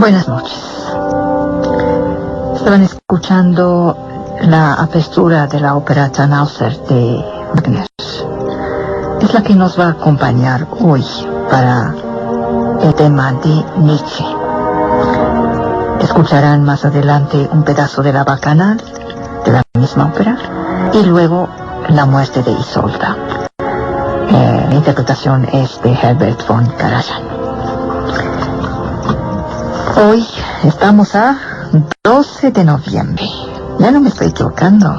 Buenas noches. Estaban escuchando la apertura de la ópera Tannhäuser de Wagner. Es la que nos va a acompañar hoy para el tema de Nietzsche. Escucharán más adelante un pedazo de la Bacchanal de la misma ópera y luego la muerte de Isolda. La interpretación es de Herbert von Karajan. Hoy estamos a 12 de noviembre. Ya no me estoy equivocando.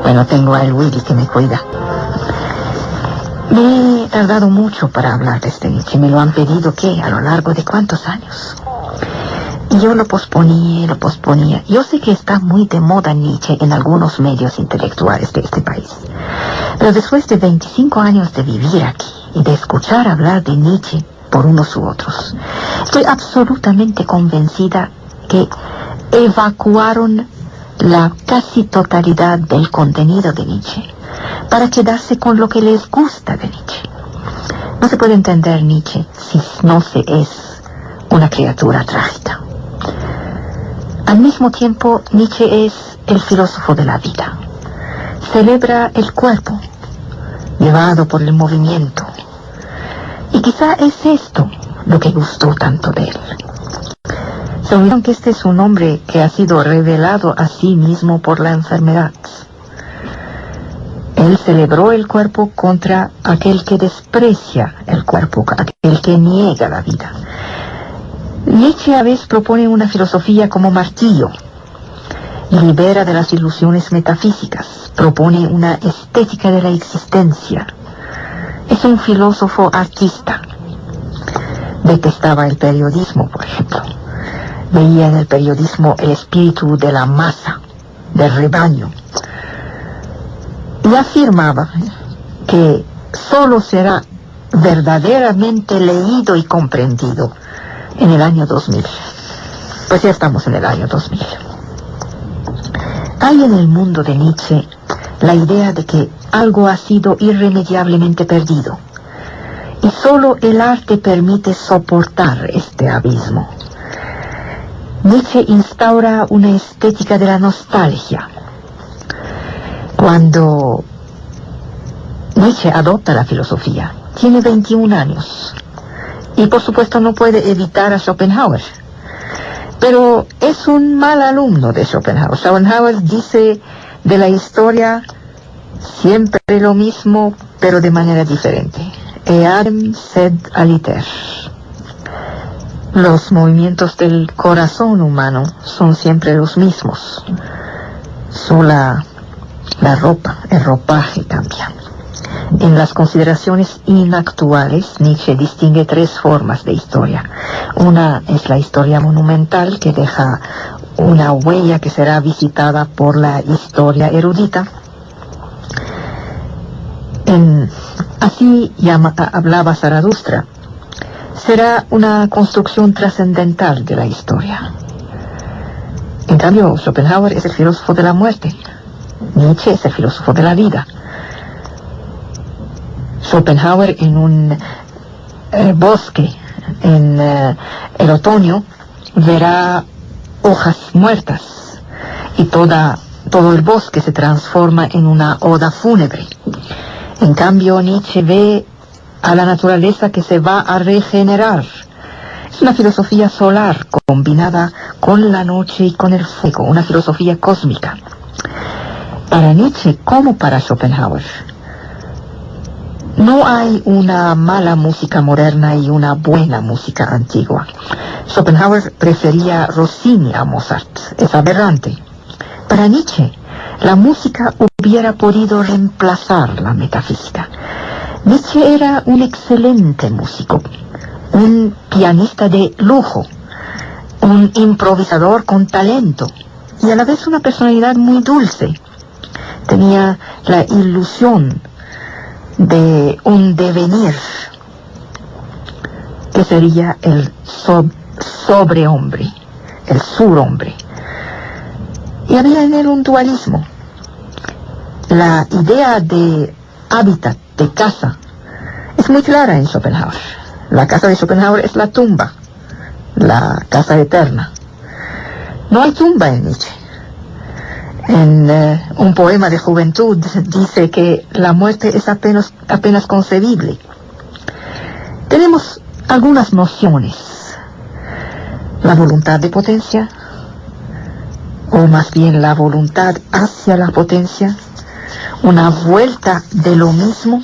Bueno, tengo a el Willy que me cuida. Me he tardado mucho para hablar de este Nietzsche. Me lo han pedido, ¿qué? ¿A lo largo de cuántos años? Y yo lo posponía. Yo sé que está muy de moda Nietzsche en algunos medios intelectuales de este país. Pero después de 25 años de vivir aquí y de escuchar hablar de Nietzsche por unos u otros, estoy absolutamente convencida que evacuaron la casi totalidad del contenido de Nietzsche para quedarse con lo que les gusta de Nietzsche. No se puede entender Nietzsche si no se es una criatura trágica. Al mismo tiempo, Nietzsche es el filósofo de la vida. Celebra el cuerpo, llevado por el movimiento. Y quizá es esto lo que gustó tanto de él. Se olvidaron que este es un hombre que ha sido revelado a sí mismo por la enfermedad. Él celebró el cuerpo contra aquel que desprecia el cuerpo, aquel que niega la vida. Nietzsche a veces propone una filosofía como martillo y libera de las ilusiones metafísicas, propone una estética de la existencia. Es un filósofo artista. Detestaba el periodismo, por ejemplo. Veía en el periodismo el espíritu de la masa, del rebaño. Y afirmaba que solo será verdaderamente leído y comprendido en el año 2000. Pues ya estamos en el año 2000. Hay en el mundo de Nietzsche la idea de que algo ha sido irremediablemente perdido. Y solo el arte permite soportar este abismo. Nietzsche instaura una estética de la nostalgia. Cuando Nietzsche adopta la filosofía, tiene 21 años. Y por supuesto no puede evitar a Schopenhauer. Pero es un mal alumno de Schopenhauer. Schopenhauer dice de la historia siempre lo mismo, pero de manera diferente. Eadem sed aliter. Los movimientos del corazón humano son siempre los mismos. Solo la ropa, el ropaje cambia. En las consideraciones inactuales, Nietzsche distingue tres formas de historia. Una es la historia monumental, que deja una huella que será visitada por la historia erudita. Así hablaba Zaratustra. Será una construcción trascendental de la historia. En cambio, Schopenhauer es el filósofo de la muerte. Nietzsche es el filósofo de la vida. Schopenhauer en un bosque en el otoño verá hojas muertas y todo el bosque se transforma en una oda fúnebre. En cambio, Nietzsche ve a la naturaleza que se va a regenerar. Es una filosofía solar combinada con la noche y con el fuego, una filosofía cósmica. Para Nietzsche, como para Schopenhauer, no hay una mala música moderna y una buena música antigua. Schopenhauer prefería Rossini a Mozart. Es aberrante. Para Nietzsche, la música hubiera podido reemplazar la metafísica. Nietzsche era un excelente músico, un pianista de lujo, un improvisador con talento y a la vez una personalidad muy dulce. Tenía la ilusión de un devenir que sería el sobrehombre, el surhombre. Y había en él un dualismo. La idea de hábitat, de casa, es muy clara en Schopenhauer. La casa de Schopenhauer es la tumba. la casa eterna. No hay tumba en Nietzsche. En un poema de juventud dice que la muerte es apenas concebible. Tenemos algunas nociones. La voluntad de potencia, o más bien la voluntad hacia la potencia, una vuelta de lo mismo.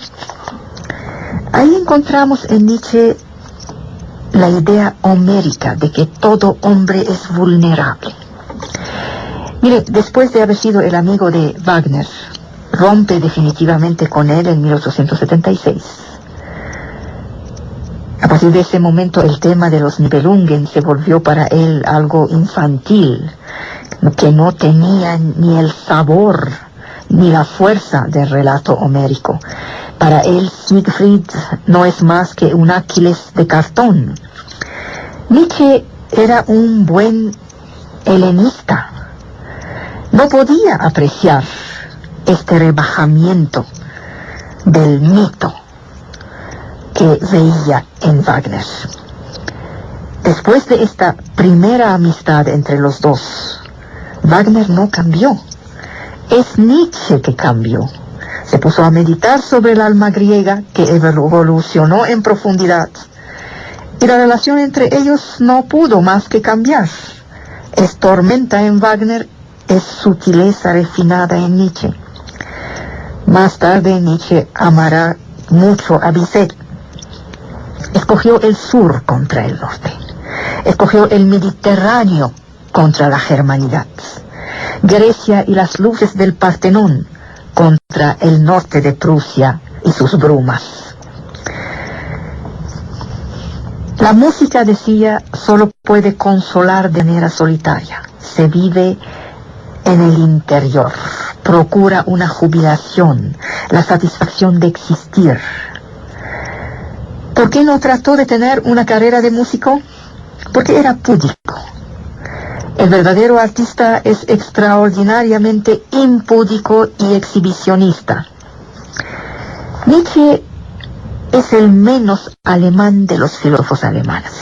Ahí encontramos en Nietzsche la idea homérica de que todo hombre es vulnerable. Mire, después de haber sido el amigo de Wagner, rompe definitivamente con él en 1876. A partir de ese momento el tema de los Nibelungen se volvió para él algo infantil, que no tenía ni el sabor ni la fuerza del relato homérico. Para él Siegfried no es más que un Aquiles de cartón. Nietzsche era un buen helenista. No podía apreciar este rebajamiento del mito que veía en Wagner. Después de esta primera amistad entre los dos, Wagner no cambió. Es Nietzsche que cambió. Se puso a meditar sobre el alma griega, que evolucionó en profundidad. Y la relación entre ellos no pudo más que cambiar. Es tormenta en Wagner, es sutileza refinada en Nietzsche. Más tarde Nietzsche amará mucho a Bizet. Escogió el sur contra el norte. Escogió el Mediterráneo contra la germanidad. Grecia y las luces del Partenón contra el norte de Prusia y sus brumas. La música, decía, solo puede consolar de manera solitaria. Se vive en el interior. Procura una jubilación, la satisfacción de existir. ¿Por qué no trató de tener una carrera de músico? Porque era púdico. El verdadero artista es extraordinariamente impúdico y exhibicionista. Nietzsche es el menos alemán de los filósofos alemanes.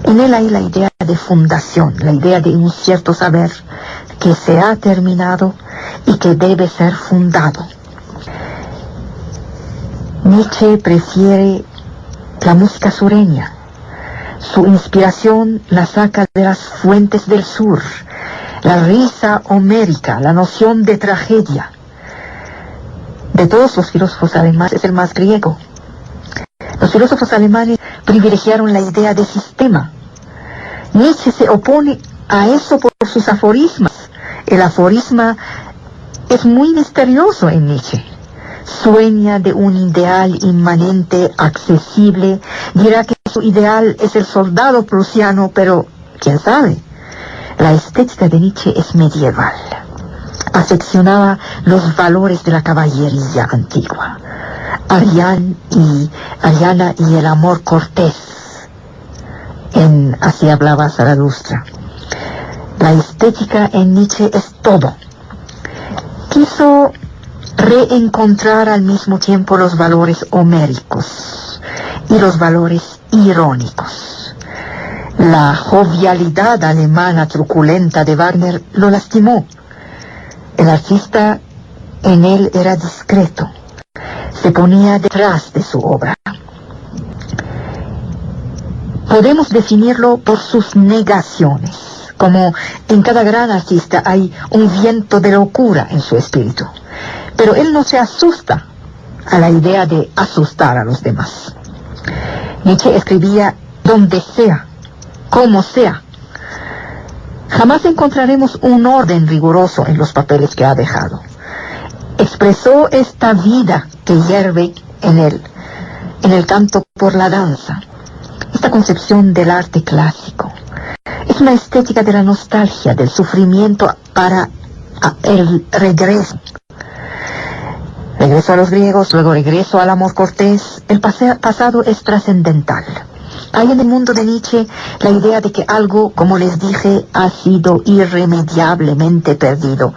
En él hay la idea de fundación, la idea de un cierto saber que se ha terminado y que debe ser fundado. Nietzsche prefiere la música sureña. Su inspiración la saca de las fuentes del sur, la risa homérica, la noción de tragedia. De todos los filósofos alemanes es el más griego. Los filósofos alemanes privilegiaron la idea de sistema. Nietzsche se opone a eso por sus aforismas. El aforisma es muy misterioso en Nietzsche. Sueña de un ideal inmanente, accesible. Dirá que su ideal es el soldado prusiano, pero quién sabe. La estética de Nietzsche es medieval. Afeccionaba los valores de la caballería antigua. Ariana y el amor cortés. Así hablaba Zaratustra. La estética en Nietzsche es todo. Quiso reencontrar al mismo tiempo los valores homéricos y los valores irónicos. La jovialidad alemana truculenta de Wagner lo lastimó. El artista en él era discreto. Se ponía detrás de su obra. Podemos definirlo por sus negaciones. Como en cada gran artista hay un viento de locura en su espíritu. Pero él no se asusta a la idea de asustar a los demás. Nietzsche escribía donde sea, como sea. Jamás encontraremos un orden riguroso en los papeles que ha dejado. Expresó esta vida que hierve en él, en el canto por la danza, esta concepción del arte clásico. Es una estética de la nostalgia, del sufrimiento para el regreso. Regreso a los griegos, luego regreso al amor cortés. El pasado es trascendental. Hay en el mundo de Nietzsche la idea de que algo, como les dije, ha sido irremediablemente perdido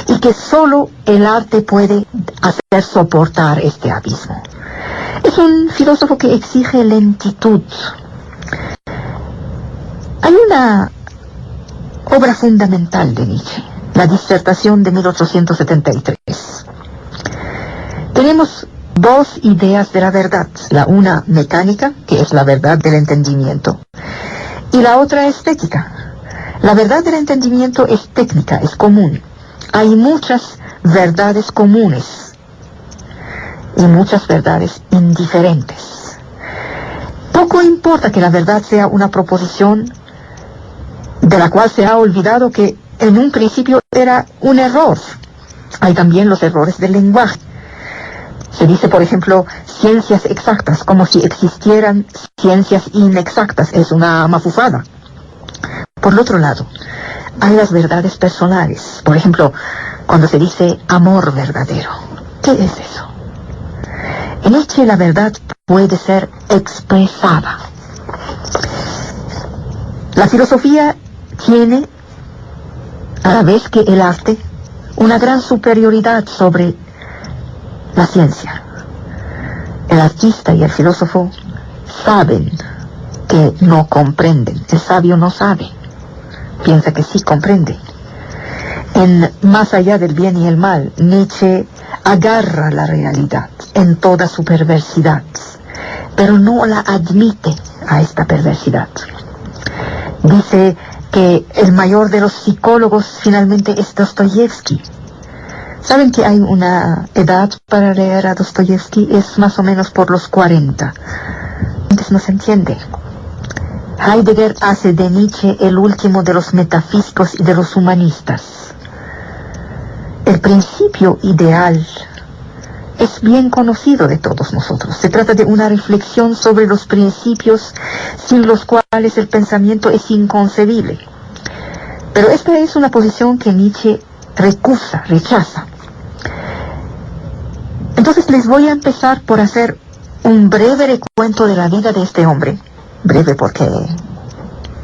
y que solo el arte puede hacer soportar este abismo. Es un filósofo que exige lentitud. Hay una obra fundamental de Nietzsche, la disertación de 1873. Tenemos dos ideas de la verdad, la una mecánica, que es la verdad del entendimiento, y la otra estética. La verdad del entendimiento es técnica, es común. Hay muchas verdades comunes y muchas verdades indiferentes. Poco importa que la verdad sea una proposición de la cual se ha olvidado que en un principio era un error. Hay también los errores del lenguaje. Se dice, por ejemplo, ciencias exactas, como si existieran ciencias inexactas. Es una mafufada. Por el otro lado, hay las verdades personales. Por ejemplo, cuando se dice amor verdadero. ¿Qué es eso? En Nietzsche la verdad puede ser expresada. La filosofía tiene, a la vez que el arte, una gran superioridad sobre la ciencia. El artista y el filósofo saben que no comprenden. El sabio no sabe. Piensa que sí comprende. En Más allá del bien y el mal, Nietzsche agarra la realidad en toda su perversidad, pero no la admite a esta perversidad. Dice que el mayor de los psicólogos finalmente es Dostoyevsky. ¿Saben que hay una edad para leer a Dostoyevsky? Es más o menos por los 40. Entonces no se entiende. Heidegger hace de Nietzsche el último de los metafísicos y de los humanistas. El principio ideal es bien conocido de todos nosotros. Se trata de una reflexión sobre los principios sin los cuales el pensamiento es inconcebible. Pero esta es una posición que Nietzsche recusa, rechaza. Entonces les voy a empezar por hacer un breve recuento de la vida de este hombre. Breve porque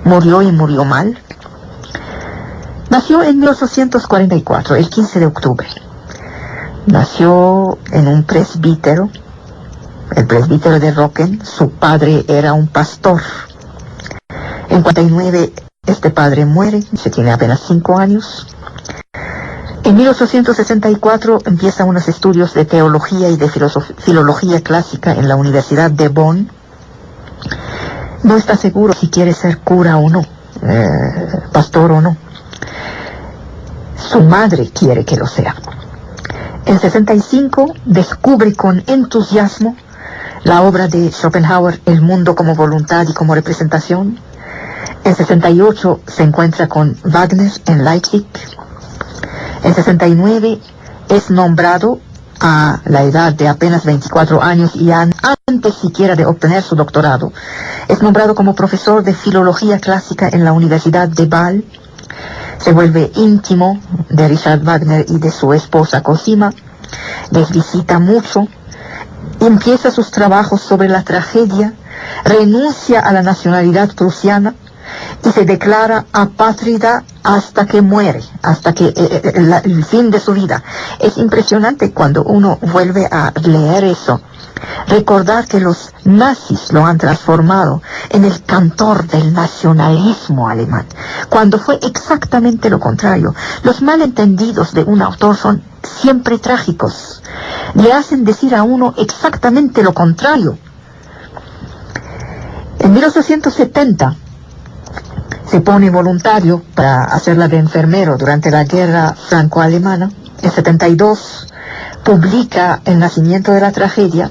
murió y murió mal. Nació en 1844, el 15 de octubre. Nació en un presbítero, el presbítero de Rocken. Su padre era un pastor. En 49 este padre muere, se tiene apenas 5 años. En 1864 empieza unos estudios de teología y de filología clásica en la Universidad de Bonn. No está seguro si quiere ser cura o no, pastor o no. Su madre quiere que lo sea. En 65 descubre con entusiasmo la obra de Schopenhauer, El mundo como voluntad y como representación. En 68 se encuentra con Wagner en Leipzig. En 69 es nombrado a la edad de apenas 24 años y antes siquiera de obtener su doctorado. Es nombrado como profesor de filología clásica en la Universidad de Bâle. Se vuelve íntimo de Richard Wagner y de su esposa Cosima. Les visita mucho. Empieza sus trabajos sobre la tragedia. Renuncia a la nacionalidad prusiana y se declara apátrida hasta que muere, hasta que el fin de su vida. Es impresionante cuando uno vuelve a leer eso, recordar que los nazis lo han transformado en el cantor del nacionalismo alemán, cuando fue exactamente lo contrario. Los malentendidos de un autor son siempre trágicos, le hacen decir a uno exactamente lo contrario. En 1870 se pone voluntario para hacerla de enfermero durante la guerra franco-alemana. En 72 publica El nacimiento de la tragedia.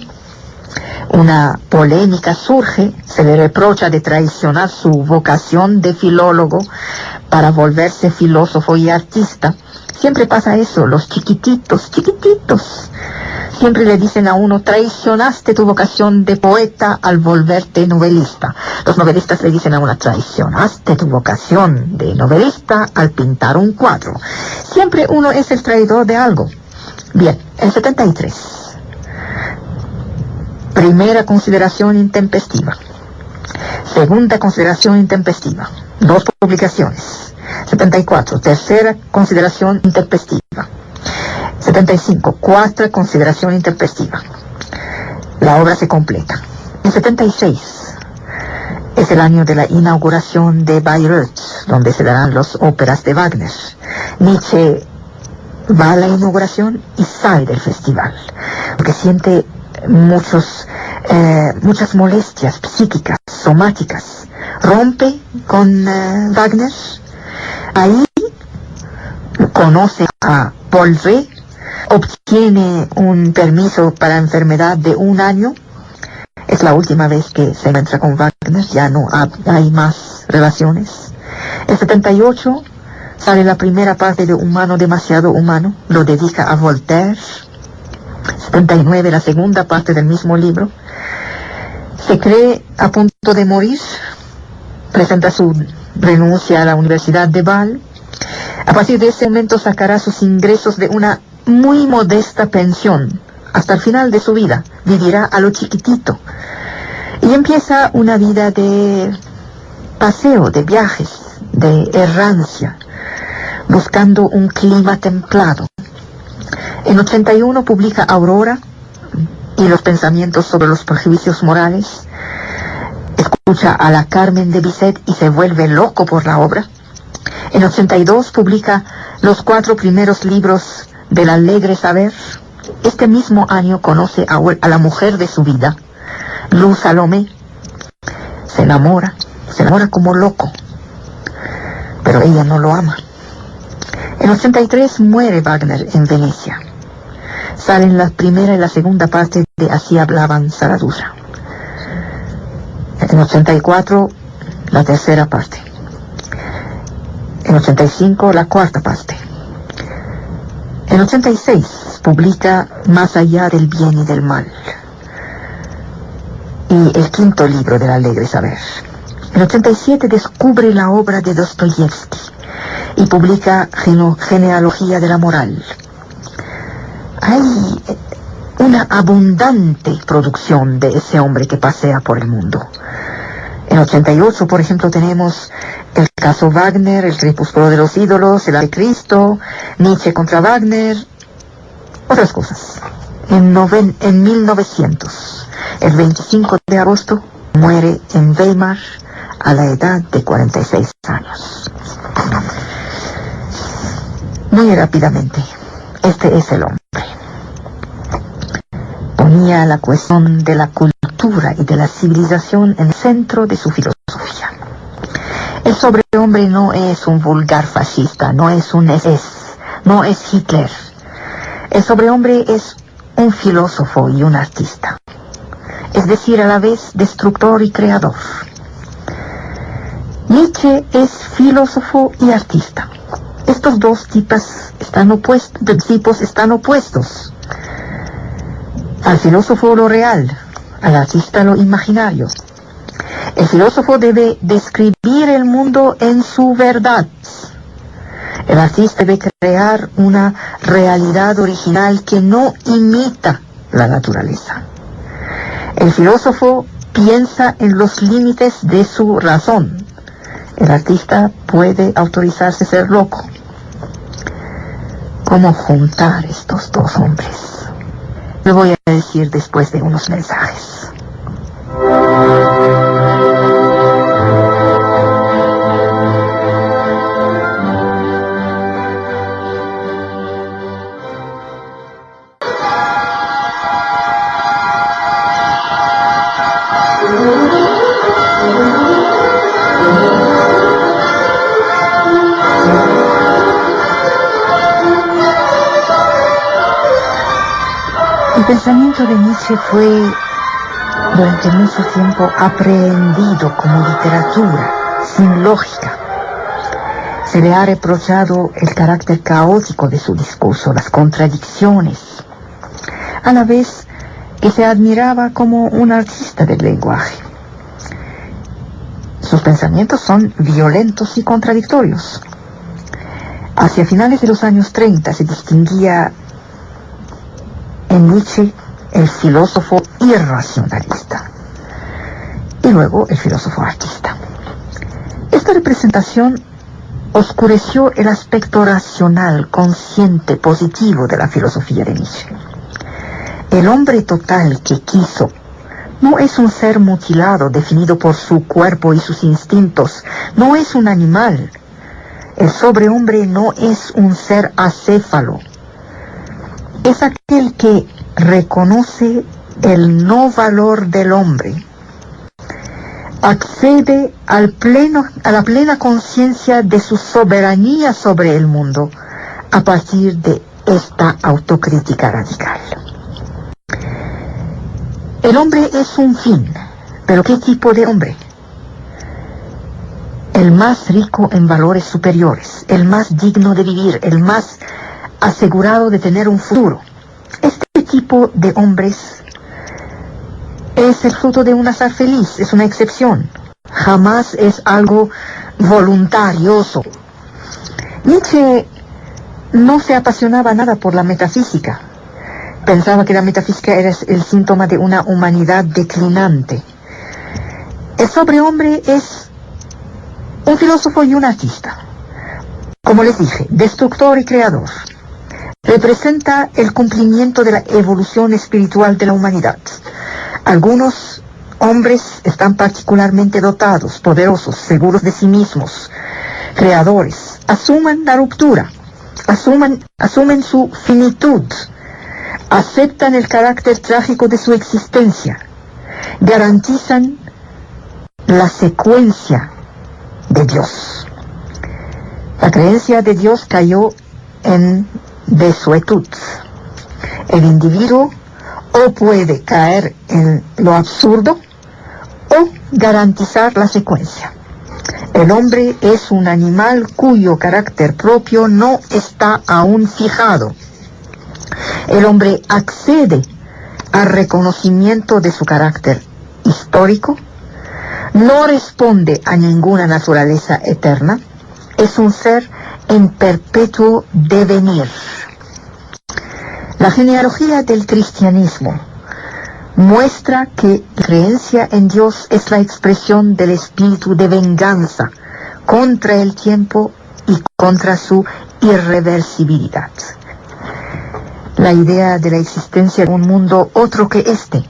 Una polémica surge, se le reprocha de traicionar su vocación de filólogo para volverse filósofo y artista. Siempre pasa eso, los chiquititos, siempre le dicen a uno, traicionaste tu vocación de poeta al volverte novelista. Los novelistas le dicen a uno, traicionaste tu vocación de novelista al pintar un cuadro. Siempre uno es el traidor de algo. Bien, el 73. Primera consideración intempestiva. Segunda consideración intempestiva. 2 publicaciones. 74. Tercera consideración intempestiva. 75. Cuarta consideración intempestiva. La obra se completa. En 76 Es el año de la inauguración de Bayreuth, donde se darán las óperas de Wagner. Nietzsche va a la inauguración y sale del festival, porque siente muchas molestias psíquicas, somáticas. Rompe con Wagner. Ahí conoce a Paul Ré, obtiene un permiso para enfermedad de 1 año. Es la última vez que se encuentra con Wagner, ya no hay más relaciones. En 78 sale la primera parte de Humano demasiado humano, lo dedica a Voltaire. 79 la segunda parte del mismo libro. Se cree a punto de morir, presenta su renuncia a la Universidad de Bâle. A partir de ese momento sacará sus ingresos de una muy modesta pensión. Hasta el final de su vida vivirá a lo chiquitito. Y empieza una vida de paseo, de viajes, de errancia, buscando un clima templado. En 81 publica Aurora y los pensamientos sobre los prejuicios morales. Escucha a la Carmen de Bizet y se vuelve loco por la obra. En 82 publica los 4 primeros libros del Alegre Saber. Este mismo año conoce a la mujer de su vida, Luz Salomé. Se enamora como loco, pero ella no lo ama. En 83 muere Wagner en Venecia. Salen la primera y la segunda parte de Así hablaban Zaratustra. En 84 la tercera parte. En 85 la cuarta parte. En 86 publica Más allá del bien y del mal, y el 5º libro del Alegre Saber. En 87 descubre la obra de Dostoyevsky y publica Genealogía de la moral. Hay una abundante producción de ese hombre que pasea por el mundo. En 88, por ejemplo, tenemos el caso Wagner, el crepúsculo de los ídolos, el Anticristo, Nietzsche contra Wagner, otras cosas. En 1900, el 25 de agosto, muere en Weimar a la edad de 46 años. Muy rápidamente, este es el hombre. Ponía la cuestión de la cultura y de la civilización en el centro de su filosofía. El sobrehombre no es un vulgar fascista, no es un SS, no es Hitler. El sobrehombre es un filósofo y un artista, es decir, a la vez destructor y creador. Nietzsche es filósofo y artista. Estos dos tipos están opuestos. Al filósofo lo real, al artista lo imaginario. El filósofo debe describir el mundo en su verdad. El artista debe crear una realidad original que no imita la naturaleza. El filósofo piensa en los límites de su razón. El artista puede autorizarse a ser loco. ¿Cómo juntar estos dos hombres? Lo voy a decir después de unos mensajes. El pensamiento de Nietzsche fue durante mucho tiempo aprehendido como literatura, sin lógica. Se le ha reprochado el carácter caótico de su discurso, las contradicciones, a la vez que se admiraba como un artista del lenguaje. Sus pensamientos son violentos y contradictorios. Hacia finales de los años 30 se distinguía en Nietzsche el filósofo irracionalista y luego el filósofo artista. Esta representación oscureció el aspecto racional, consciente, positivo de la filosofía de Nietzsche. El hombre total que quiso No es un ser mutilado, definido por su cuerpo y sus instintos. No es un animal. El sobrehombre no es un ser acéfalo. Es aquel que reconoce el no valor del hombre. Accede a la plena conciencia de su soberanía sobre el mundo a partir de esta autocrítica radical. El hombre es un fin, pero ¿qué tipo de hombre? El más rico en valores superiores, el más digno de vivir, el más asegurado de tener un futuro. Este tipo de hombres es el fruto de un azar feliz, es una excepción. Jamás es algo voluntarioso. Nietzsche no se apasionaba nada por la metafísica. Pensaba que la metafísica era el síntoma de una humanidad declinante. El sobrehombre es un filósofo y un artista. Como les dije, destructor y creador. Representa el cumplimiento de la evolución espiritual de la humanidad. Algunos hombres están particularmente dotados, poderosos, seguros de sí mismos, creadores. Asumen la ruptura, asumen su finitud, aceptan el carácter trágico de su existencia, garantizan la secuencia de Dios. La creencia de Dios cayó en desuetud. El individuo o puede caer en lo absurdo o garantizar la secuencia. El hombre es un animal cuyo carácter propio no está aún fijado. El hombre accede al reconocimiento de su carácter histórico, no responde a ninguna naturaleza eterna, es un ser en perpetuo devenir. La genealogía del cristianismo muestra que la creencia en Dios es la expresión del espíritu de venganza contra el tiempo y contra su irreversibilidad. La idea de la existencia de un mundo otro que este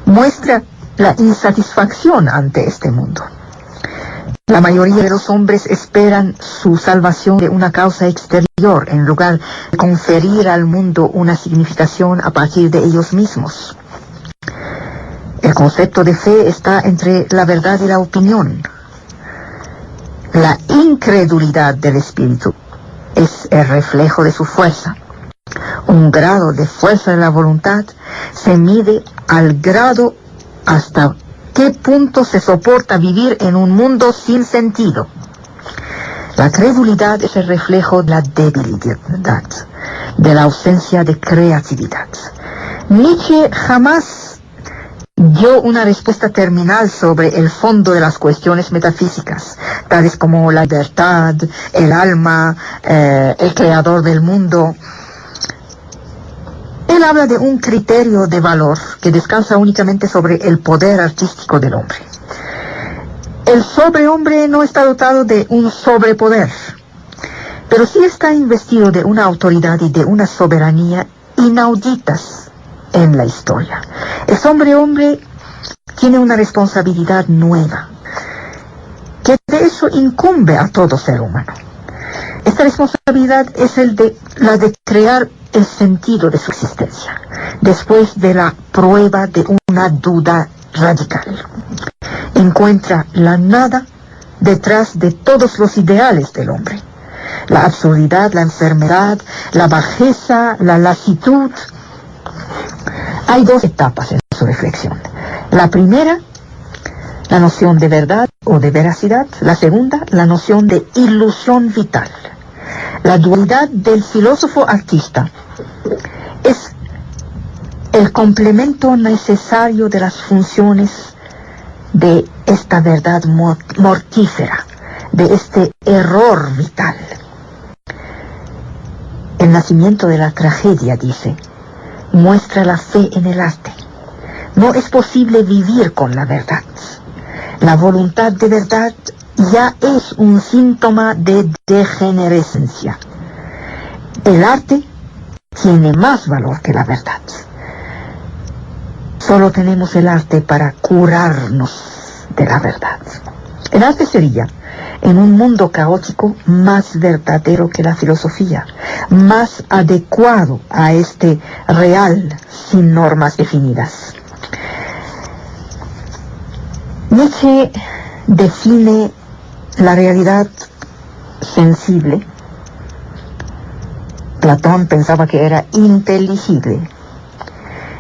muestra la insatisfacción ante este mundo. La mayoría de los hombres esperan su salvación de una causa exterior en lugar de conferir al mundo una significación a partir de ellos mismos. El concepto de fe está entre la verdad y la opinión. La incredulidad del espíritu es el reflejo de su fuerza. Un grado de fuerza de la voluntad se mide al grado hasta qué punto se soporta vivir en un mundo sin sentido. La credulidad es el reflejo de la debilidad, de la ausencia de creatividad. Nietzsche jamás dio una respuesta terminal sobre el fondo de las cuestiones metafísicas, tales como la libertad, el alma, el creador del mundo. Él habla de un criterio de valor que descansa únicamente sobre el poder artístico del hombre. El sobrehombre no está dotado de un sobrepoder, pero sí está investido de una autoridad y de una soberanía inauditas en la historia. El sobrehombre tiene una responsabilidad nueva, que de eso incumbe a todo ser humano. Esta responsabilidad es la de crear el sentido de su existencia, después de la prueba de una duda radical. Encuentra la nada detrás de todos los ideales del hombre. La absurdidad, la enfermedad, la bajeza, la lasitud. Hay dos etapas en su reflexión. La primera, la noción de verdad o de veracidad. La segunda, la noción de ilusión vital. La dualidad del filósofo artista es el complemento necesario de las funciones de esta verdad mortífera, de este error vital. El nacimiento de la tragedia, dice, muestra la fe en el arte. No es posible vivir con la verdad. La voluntad de verdad ya es un síntoma de degenerescencia. El arte tiene más valor que la verdad. Solo tenemos el arte para curarnos de la verdad. El arte sería, en un mundo caótico, más verdadero que la filosofía, más adecuado a este real sin normas definidas. Nietzsche define la realidad sensible. Platón pensaba que era inteligible.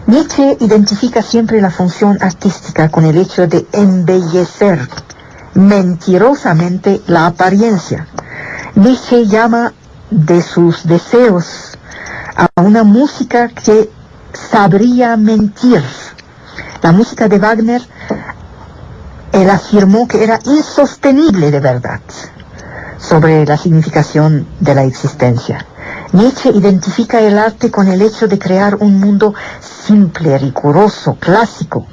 Nietzsche identifica siempre la función artística con el hecho de embellecer mentirosamente la apariencia. Nietzsche llama de sus deseos a una música que sabría mentir. La música de Wagner, él afirmó que era insostenible de verdad sobre la significación de la existencia. Nietzsche identifica el arte con el hecho de crear un mundo simple, riguroso, clásico,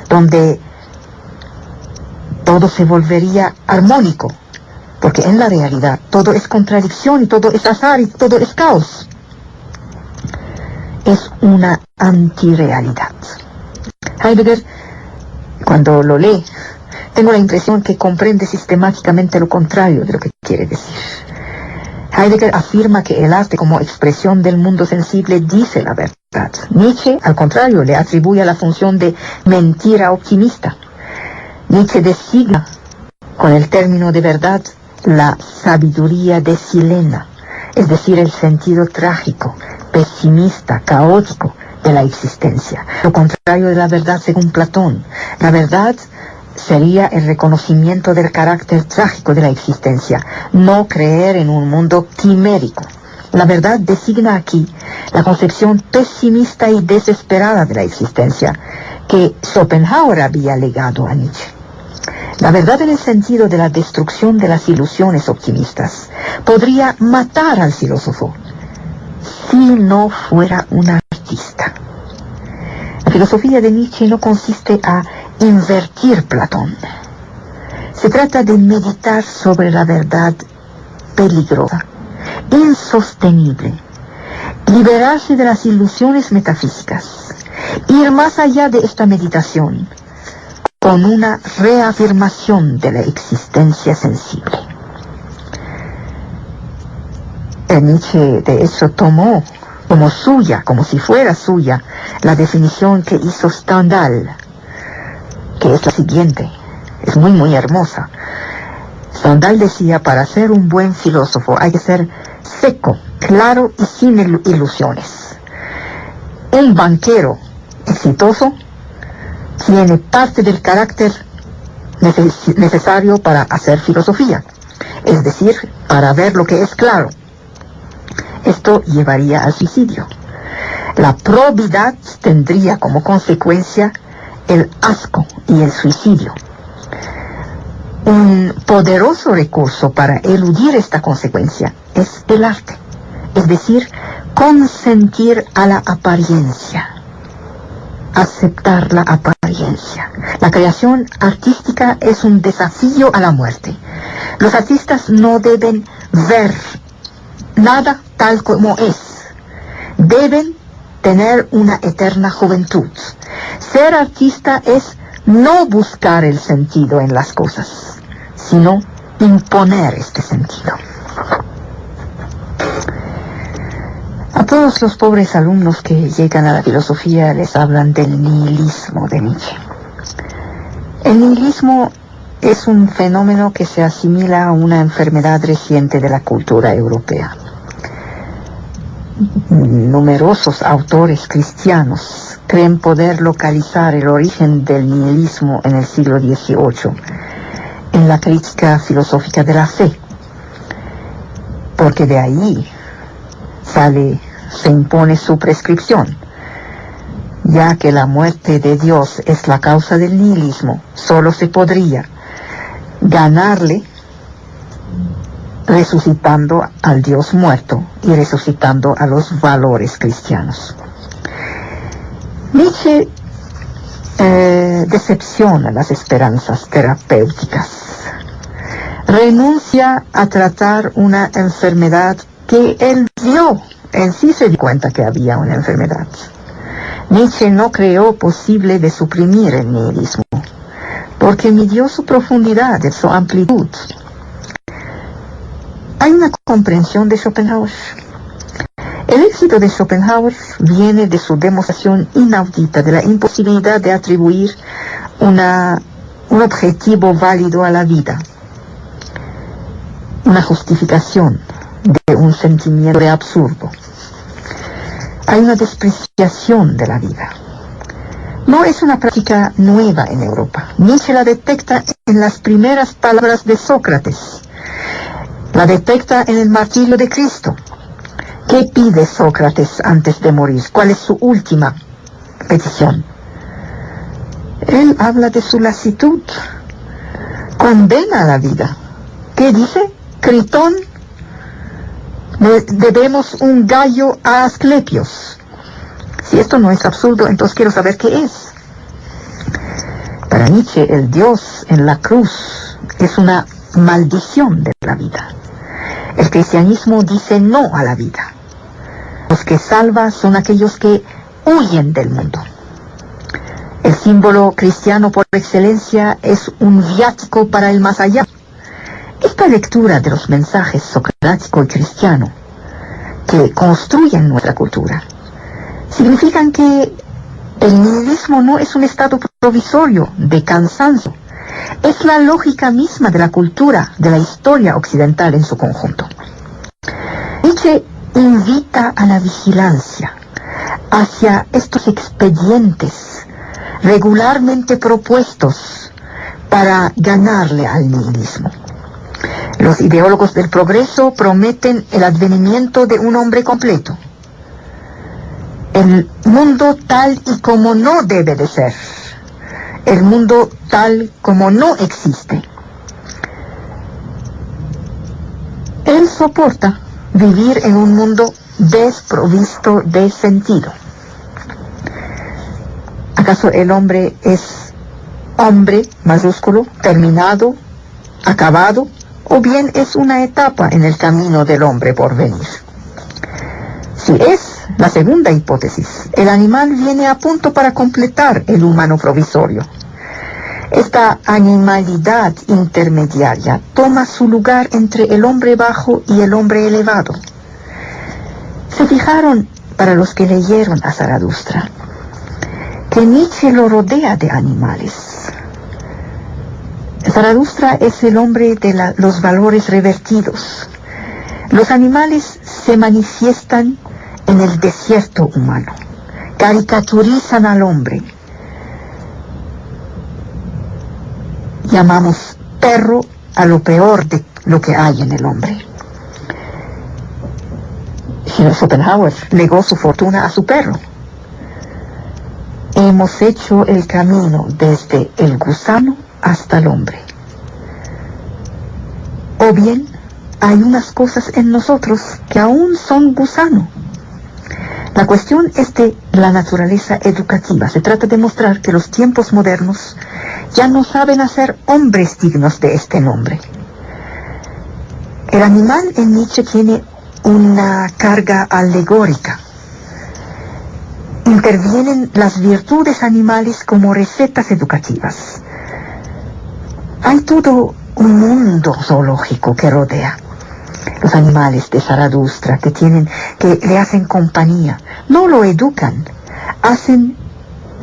donde todo se volvería armónico, porque en la realidad todo es contradicción y todo es azar y todo es caos. Es una antirrealidad. Heidegger, cuando lo lee, tengo la impresión que comprende sistemáticamente lo contrario de lo que quiere decir. Heidegger afirma que el arte como expresión del mundo sensible dice la verdad. Nietzsche, al contrario, le atribuye la función de mentira optimista. Nietzsche designa con el término de verdad la sabiduría de Silena, es decir, el sentido trágico, pesimista, caótico de la existencia. Lo contrario de la verdad según Platón. La verdad sería el reconocimiento del carácter trágico de la existencia, no creer en un mundo quimérico. La verdad designa aquí la concepción pesimista y desesperada de la existencia que Schopenhauer había legado a Nietzsche. La verdad en el sentido de la destrucción de las ilusiones optimistas podría matar al filósofo si no fuera un artista. La filosofía de Nietzsche no consiste a invertir Platón. Se trata de meditar sobre la verdad peligrosa, insostenible, liberarse de las ilusiones metafísicas, ir más allá de esta meditación con una reafirmación de la existencia sensible. Nietzsche, de hecho, tomó como suya, como si fuera suya, la definición que hizo Stendhal, que es la siguiente, es muy muy hermosa. Stendhal decía, para ser un buen filósofo hay que ser seco, claro y sin ilusiones. Un banquero exitoso tiene parte del carácter necesario para hacer filosofía, es decir, para ver lo que es claro. Esto llevaría al suicidio. La probidad tendría como consecuencia el asco y el suicidio. Un poderoso recurso para eludir esta consecuencia es el arte, es decir, consentir a la apariencia, aceptar la apariencia. La creación artística es un desafío a la muerte. Los artistas no deben ver nada tal como es. Deben tener una eterna juventud. Ser artista es no buscar el sentido en las cosas, sino imponer este sentido. A todos los pobres alumnos que llegan a la filosofía les hablan del nihilismo de Nietzsche. El nihilismo es un fenómeno que se asimila a una enfermedad reciente de la cultura europea. Numerosos autores cristianos creen poder localizar el origen del nihilismo en el siglo XVIII, en la crítica filosófica de la fe, porque de ahí se impone su prescripción. Ya que la muerte de Dios es la causa del nihilismo, solo se podría ganarle resucitando al Dios muerto y resucitando a los valores cristianos. Nietzsche decepciona las esperanzas terapéuticas. Renuncia a tratar una enfermedad que él vio. Él sí se dio cuenta que había una enfermedad. Nietzsche no creó posible de suprimir el nihilismo, porque midió su profundidad, su amplitud. Hay una comprensión de Schopenhauer. El éxito de Schopenhauer viene de su demostración inaudita de la imposibilidad de atribuir un objetivo válido a la vida, una justificación de un sentimiento de absurdo. Hay una despreciación de la vida. No es una práctica nueva en Europa. Nietzsche la detecta en las primeras palabras de Sócrates. La detecta en el martirio de Cristo. ¿Qué pide Sócrates antes de morir? ¿Cuál es su última petición? Él habla de su lasitud. Condena a la vida. ¿Qué dice? Critón, debemos un gallo a Asclepios. Si esto no es absurdo, entonces quiero saber qué es. Para Nietzsche, el Dios en la cruz es una maldición de la vida. El cristianismo dice no a la vida. Los que salva son aquellos que huyen del mundo. El símbolo cristiano por excelencia es un viático para el más allá. Esta lectura de los mensajes socrático y cristiano que construyen nuestra cultura significan que el nihilismo no es un estado provisorio de cansancio, es la lógica misma de la cultura, de la historia occidental en su conjunto. Nietzsche invita a la vigilancia hacia estos expedientes regularmente propuestos para ganarle al nihilismo. Los ideólogos del progreso prometen el advenimiento de un hombre completo. El mundo tal y como no debe de ser. El mundo tal como no existe. Él soporta vivir en un mundo desprovisto de sentido. ¿Acaso el hombre es hombre mayúsculo, terminado, acabado? ¿O bien es una etapa en el camino del hombre por venir? Si es la segunda hipótesis, el animal viene a punto para completar el humano provisorio. Esta animalidad intermediaria toma su lugar entre el hombre bajo y el hombre elevado. Se fijaron, para los que leyeron a Zaratustra, que Nietzsche lo rodea de animales. Zaratustra es el hombre de los valores revertidos. Los animales se manifiestan en el desierto humano, caricaturizan al hombre. Llamamos perro a lo peor de lo que hay en el hombre. Schopenhauer legó su fortuna a su perro. Hemos hecho el camino desde el gusano hasta el hombre. O bien, hay unas cosas en nosotros que aún son gusano. La cuestión es de la naturaleza educativa. Se trata de mostrar que los tiempos modernos ya no saben hacer hombres dignos de este nombre. El animal en Nietzsche tiene una carga alegórica. Intervienen las virtudes animales como recetas educativas. Hay todo un mundo zoológico que rodea los animales de Zaratustra, que le hacen compañía. No lo educan, hacen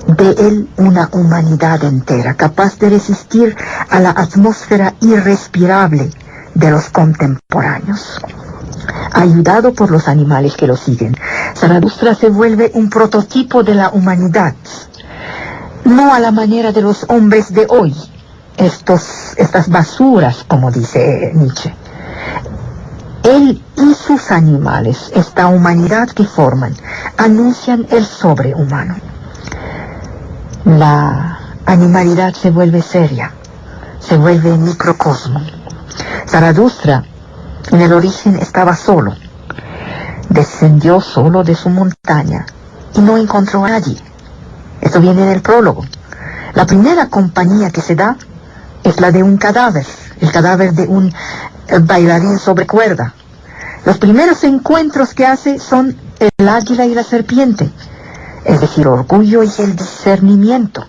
de él una humanidad entera, capaz de resistir a la atmósfera irrespirable de los contemporáneos. Ayudado por los animales que lo siguen, Zaratustra se vuelve un prototipo de la humanidad, no a la manera de los hombres de hoy, estas basuras, como dice Nietzsche. Él y sus animales, esta humanidad que forman, anuncian el sobrehumano. La animalidad se vuelve seria, se vuelve microcosmo. Zaratustra en el origen estaba solo, descendió solo de su montaña y no encontró a nadie. Esto viene del prólogo. La primera compañía que se da es la de un cadáver, el cadáver de un bailarín sobre cuerda. Los primeros encuentros que hace son el águila y la serpiente. es decir, orgullo y el discernimiento.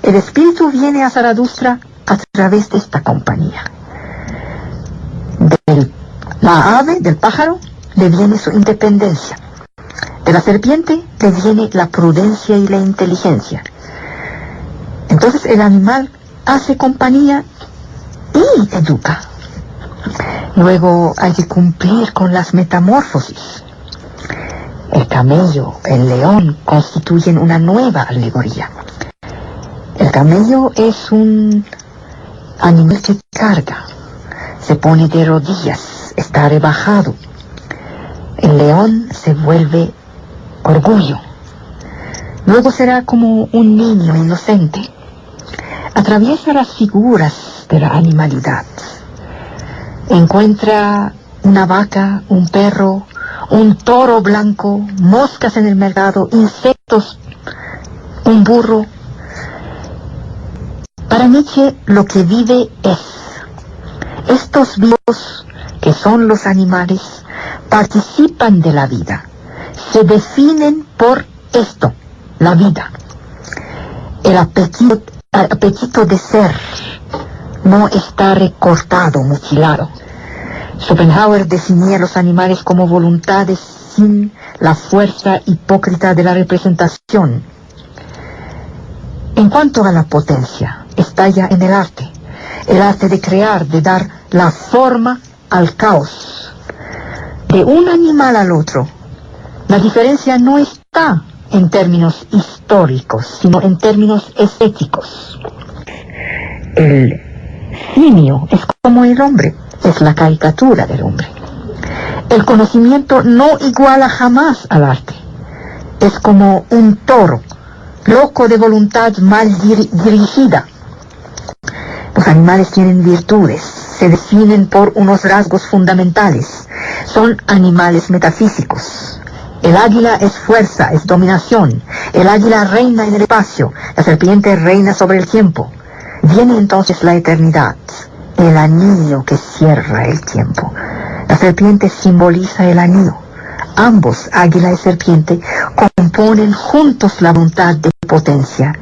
El espíritu viene a Zaratustra a través de esta compañía. La ave, del pájaro, le viene su independencia. De la serpiente le viene la prudencia y la inteligencia. Entonces el animal hace compañía y educa. Luego hay que cumplir con las metamorfosis. El camello, el león constituyen una nueva alegoría. El camello es un animal que carga, se pone de rodillas, está rebajado. El león se vuelve orgullo. Luego será como un niño inocente. Atraviesa las figuras de la animalidad. Encuentra una vaca, un perro, un toro blanco, moscas en el mercado, insectos, un burro. Para Nietzsche lo que vive es, estos vivos que son los animales participan de la vida, se definen por esto, la vida. El apetito de ser no está recortado, mutilado. Schopenhauer definía los animales como voluntades sin la fuerza hipócrita de la representación. En cuanto a la potencia, está ya en el arte de crear, de dar la forma al caos. De un animal al otro, la diferencia no está en términos históricos, sino en términos estéticos. El simio es como el hombre, es la caricatura del hombre. El conocimiento no iguala jamás al arte. Es como un toro, loco de voluntad mal dirigida. Los animales tienen virtudes, se definen por unos rasgos fundamentales. Son animales metafísicos. El águila es fuerza, es dominación. El águila reina en el espacio, la serpiente reina sobre el tiempo. Viene entonces la eternidad, el anillo que cierra el tiempo. La serpiente simboliza el anillo. Ambos, águila y serpiente, componen juntos la voluntad de potencia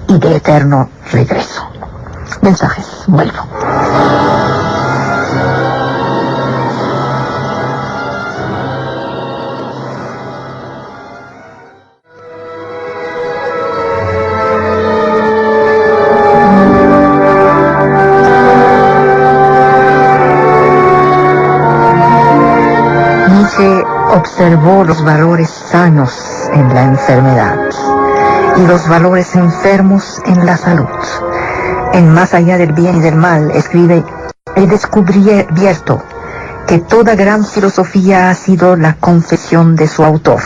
y de eterno regreso. Mensajes, vuelvo. Nietzsche observó los valores sanos en la enfermedad y los valores enfermos en la salud. En Más allá del bien y del mal, escribe: he descubierto que toda gran filosofía ha sido la confesión de su autor.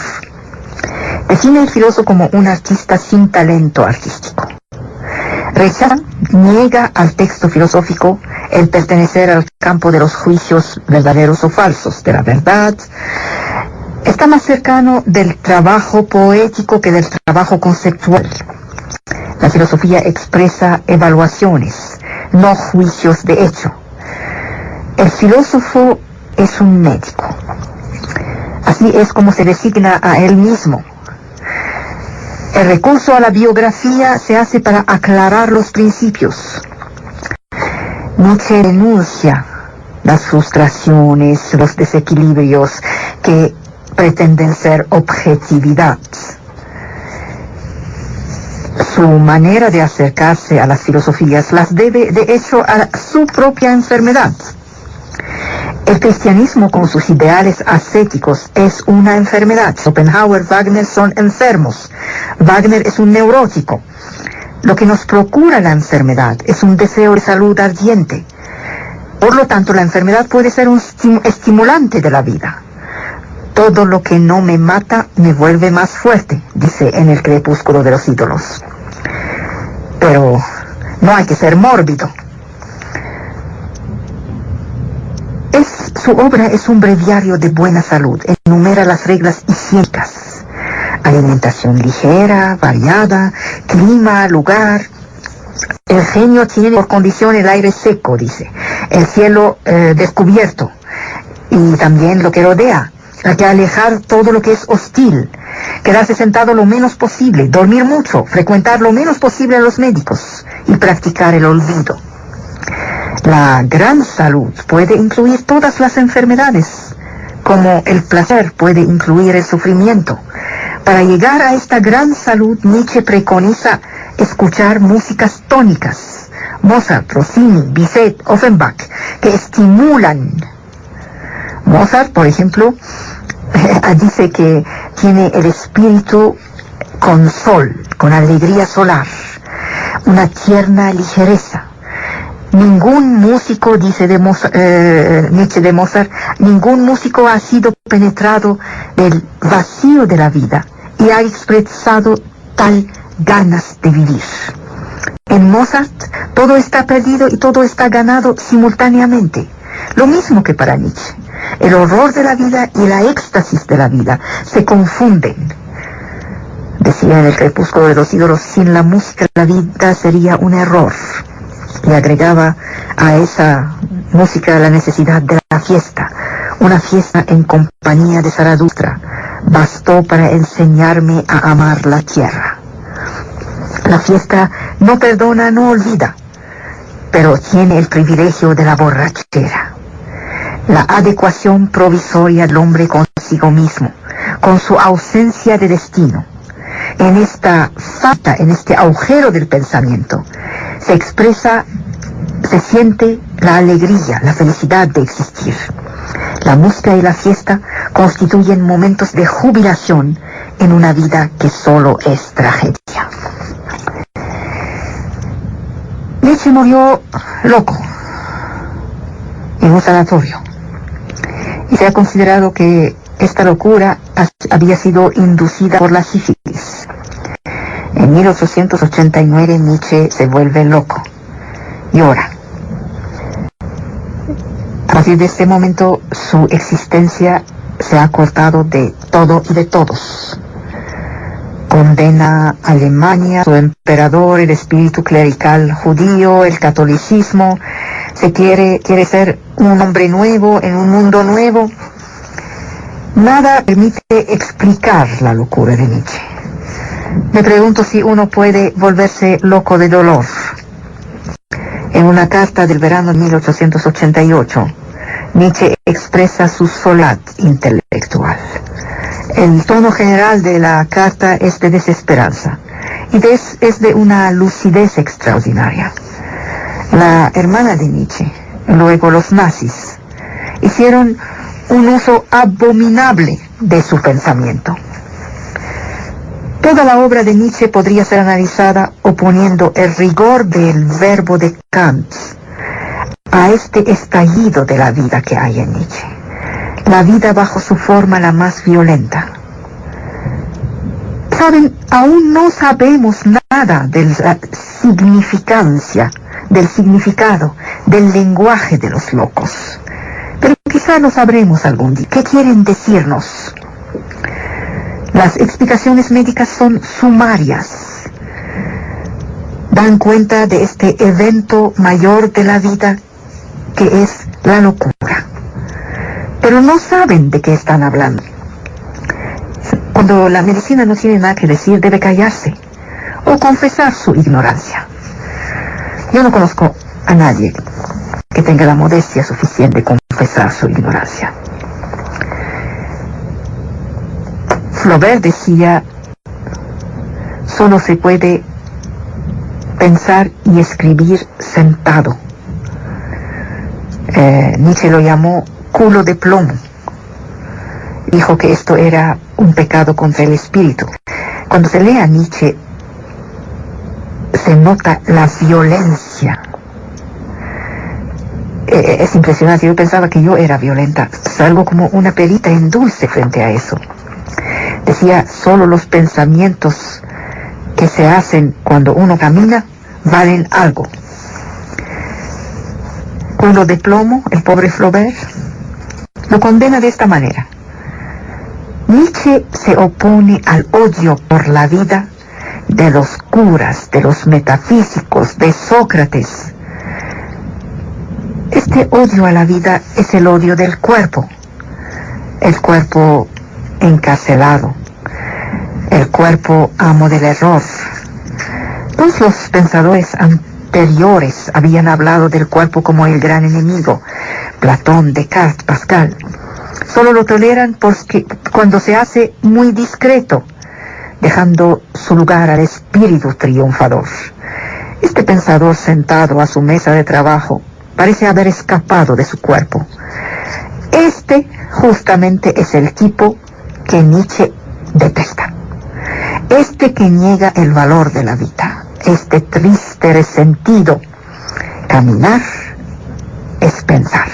Define el filósofo como un artista sin talento artístico. Rechaza, niega al texto filosófico el pertenecer al campo de los juicios verdaderos o falsos, de la verdad. Está más cercano del trabajo poético que del trabajo conceptual. La filosofía expresa evaluaciones, no juicios de hecho. El filósofo es un médico. Así es como se designa a él mismo. El recurso a la biografía se hace para aclarar los principios. Nietzsche denuncia las frustraciones, los desequilibrios que pretenden ser objetividad. Su manera de acercarse a las filosofías las debe, de hecho, a su propia enfermedad. El cristianismo con sus ideales ascéticos es una enfermedad. Schopenhauer, Wagner son enfermos. Wagner es un neurótico. Lo que nos procura la enfermedad es un deseo de salud ardiente. Por lo tanto, la enfermedad puede ser un estimulante de la vida. Todo lo que no me mata me vuelve más fuerte, dice en El crepúsculo de los ídolos. Pero no hay que ser mórbido. Su obra es un breviario de buena salud. Enumera las reglas higiénicas: alimentación ligera, variada, clima, lugar. El genio tiene por condición el aire seco, dice, el cielo descubierto, y también lo que rodea, Hay que alejar todo lo que es hostil, quedarse sentado lo menos posible, dormir mucho, frecuentar lo menos posible a los médicos y practicar el olvido. La gran salud puede incluir todas las enfermedades, como el placer puede incluir el sufrimiento. Para llegar a esta gran salud, Nietzsche preconiza escuchar músicas tónicas, Mozart, Rossini, Bizet, Offenbach, que estimulan. Mozart, por ejemplo, dice que tiene el espíritu con sol, con alegría solar, una tierna ligereza. Ningún músico, dice Nietzsche de Mozart, ningún músico ha sido penetrado del vacío de la vida y ha expresado tal ganas de vivir. En Mozart todo está perdido y todo está ganado simultáneamente. Lo mismo que para Nietzsche. El horror de la vida y la éxtasis de la vida se confunden. Decía en El crepúsculo de los ídolos, sin la música la vida sería un error. Y agregaba a esa música la necesidad de la fiesta. Una fiesta en compañía de Zaratustra bastó para enseñarme a amar la tierra. La fiesta no perdona, no olvida, pero tiene el privilegio de la borrachera. La adecuación provisoria del hombre consigo mismo, con su ausencia de destino. En esta falta, en este agujero del pensamiento, se siente la alegría, la felicidad de existir. La música y la fiesta constituyen momentos de jubilación en una vida que solo es tragedia. Nietzsche murió loco en un sanatorio y se ha considerado que esta locura había sido inducida por la sífilis. En 1889 Nietzsche se vuelve loco, llora. A partir de este momento su existencia se ha cortado de todo y de todos. Condena a Alemania, su emperador, el espíritu clerical judío, el catolicismo. Quiere ser un hombre nuevo en un mundo nuevo. Nada permite explicar la locura de Nietzsche. Me pregunto si uno puede volverse loco de dolor. En una carta del verano de 1888, Nietzsche expresa su soledad intelectual. El tono general de la carta es de desesperanza y es de una lucidez extraordinaria. La hermana de Nietzsche, luego los nazis, hicieron un uso abominable de su pensamiento. Toda la obra de Nietzsche podría ser analizada oponiendo el rigor del verbo de Kant a este estallido de la vida que hay en Nietzsche. La vida bajo su forma la más violenta. Saben, aún no sabemos nada de la significancia, del significado, del lenguaje de los locos. Pero quizá lo sabremos algún día. ¿Qué quieren decirnos? Las explicaciones médicas son sumarias. Dan cuenta de este evento mayor de la vida que es la locura. Pero no saben de qué están hablando. Cuando la medicina no tiene nada que decir, debe callarse o confesar su ignorancia. Yo no conozco a nadie que tenga la modestia suficiente de confesar su ignorancia. Flaubert decía, solo se puede pensar y escribir sentado. Nietzsche lo llamó culo de plomo. Dijo que esto era un pecado contra el espíritu. Cuando se lee a Nietzsche, se nota la violencia. Es impresionante. Yo pensaba que yo era violenta. Salgo como una perita en dulce frente a eso. Decía, solo los pensamientos que se hacen cuando uno camina valen algo. Culo de plomo, el pobre Flaubert, lo condena de esta manera. Nietzsche se opone al odio por la vida de los curas, de los metafísicos, de Sócrates. Este odio a la vida es el odio del cuerpo. el cuerpo encarcelado, el cuerpo amo del error. Todos los pensadores anteriores habían hablado del cuerpo como el gran enemigo. Platón, Descartes, Pascal. Solo lo toleran porque cuando se hace muy discreto, dejando su lugar al espíritu triunfador. Este pensador sentado a su mesa de trabajo parece haber escapado de su cuerpo. Este justamente es el tipo que Nietzsche detesta. Este que niega el valor de la vida, este triste resentido. Caminar es pensar.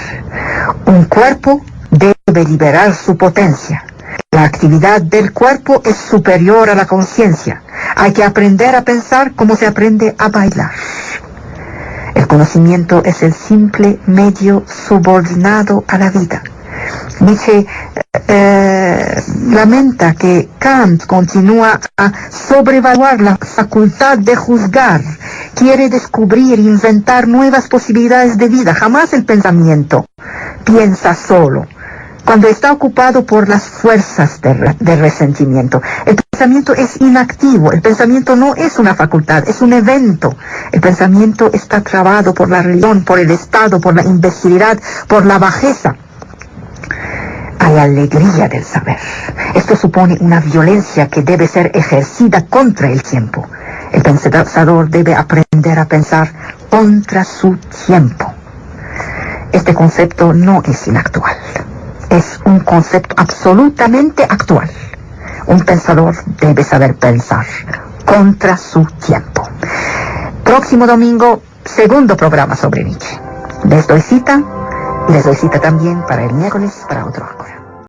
Un cuerpo debe liberar su potencia. La actividad del cuerpo es superior a la conciencia. Hay que aprender a pensar como se aprende a bailar. El conocimiento es el simple medio subordinado a la vida. Nietzsche lamenta que Kant continúa a sobrevaluar la facultad de juzgar. Quiere descubrir, inventar nuevas posibilidades de vida. Jamás el pensamiento piensa solo cuando está ocupado por las fuerzas de resentimiento. El pensamiento es inactivo, el pensamiento no es una facultad, es un evento. El pensamiento está trabado por la religión, por el Estado, por la imbecilidad, por la bajeza. Hay alegría del saber. Esto supone una violencia que debe ser ejercida contra el tiempo. El pensador debe aprender a pensar contra su tiempo. Este concepto no es inactual. Es un concepto absolutamente actual. Un pensador debe saber pensar contra su tiempo. Próximo domingo, segundo programa sobre Nietzsche. Les doy cita y les doy cita también para el miércoles para otro áncora.